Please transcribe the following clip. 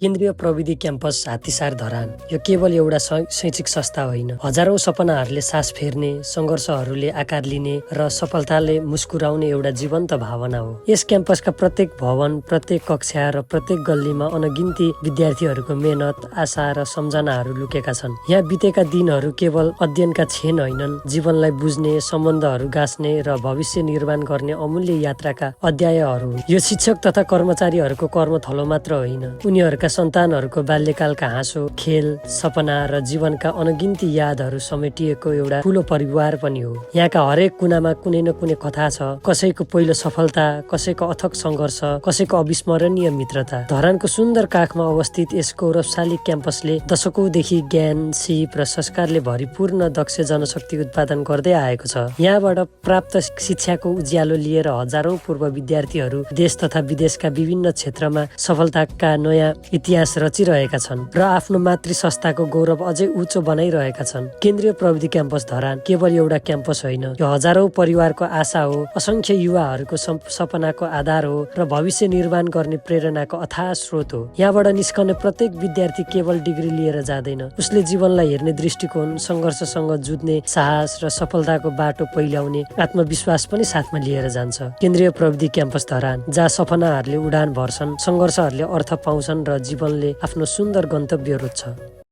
केन्द्रीय प्रविधि क्याम्पस हात्तीसार धरान यो केवल एउटा शैक्षिक संस्था होइन, हजारौं सपनाहरूले सास फेर्ने, सङ्घर्षहरूले आकार लिने र सफलताले मुस्कुराउने एउटा जीवन्त भावना हो। यस क्याम्पसका प्रत्येक भवन, प्रत्येक कक्षा र प्रत्येक गल्लीमा अनगिन्ती विद्यार्थीहरूको मेहनत, आशा र सम्झनाहरू लुकेका छन्। यहाँ बितेका दिनहरू केवल अध्ययनका क्षण होइनन्, जीवनलाई बुझ्ने, सम्बन्धहरू गाँच्ने र भविष्य निर्माण गर्ने अमूल्य यात्राका अध्यायहरू हुन्। यो शिक्षक तथा कर्मचारीहरूको कर्मथलो मात्र होइन, उनीहरूका सन्तानहरूको बाल्यकालका हाँसो, खेल, सपना र जीवनका अनगिन्ती यादहरू समेटिएको एउटा ठूलो परिवार पनि हो। यहाँका हरेक कुनामा कुनै न कुनै कथा छ, कसैको पहिलो सफलता, कसैको अथक सङ्घर्ष, कसैको अविस्मरणीय मित्रता। धरानको सुन्दर काखमा अवस्थित यस गौरवशाली क्याम्पसले दशकौंदेखि ज्ञान, सिप र संस्कारले भरिपूर्ण दक्ष जनशक्ति उत्पादन गर्दै आएको छ। यहाँबाट प्राप्त शिक्षाको उज्यालो लिएर हजारौं पूर्व विद्यार्थीहरू देश तथा विदेशका विभिन्न क्षेत्रमा सफलताका नयाँ इतिहास रचिरहेका छन् र आफ्नो मातृ संस्थाको गौरव अझै उच्च बनाइरहेका छन्। केन्द्रीय प्रविधि क्याम्पस धरान केवल एउटा क्याम्पस होइन, यो हजारौं परिवारको आशा हो, असंख्य युवाहरूको सपनाको आधार हो र भविष्य निर्माण गर्ने प्रेरणाको अथाह स्रोत हो। यहाँबाट निस्कने प्रत्येक विद्यार्थी केवल डिग्री लिएर जाँदैन, उसले जीवनलाई हेर्ने दृष्टिकोण, सङ्घर्षसँग जुझ्ने साहस र सफलताको बाटो पहिल्याउने आत्मविश्वास पनि साथमा लिएर जान्छ। केन्द्रीय प्रविधि क्याम्पस धरान, जहाँ सपनाहरूले उडान भर्छन्, सङ्घर्षहरूले अर्थ पाउँछन् र जीवनले आफ्नो सुन्दर गन्तव्य रोज्छ।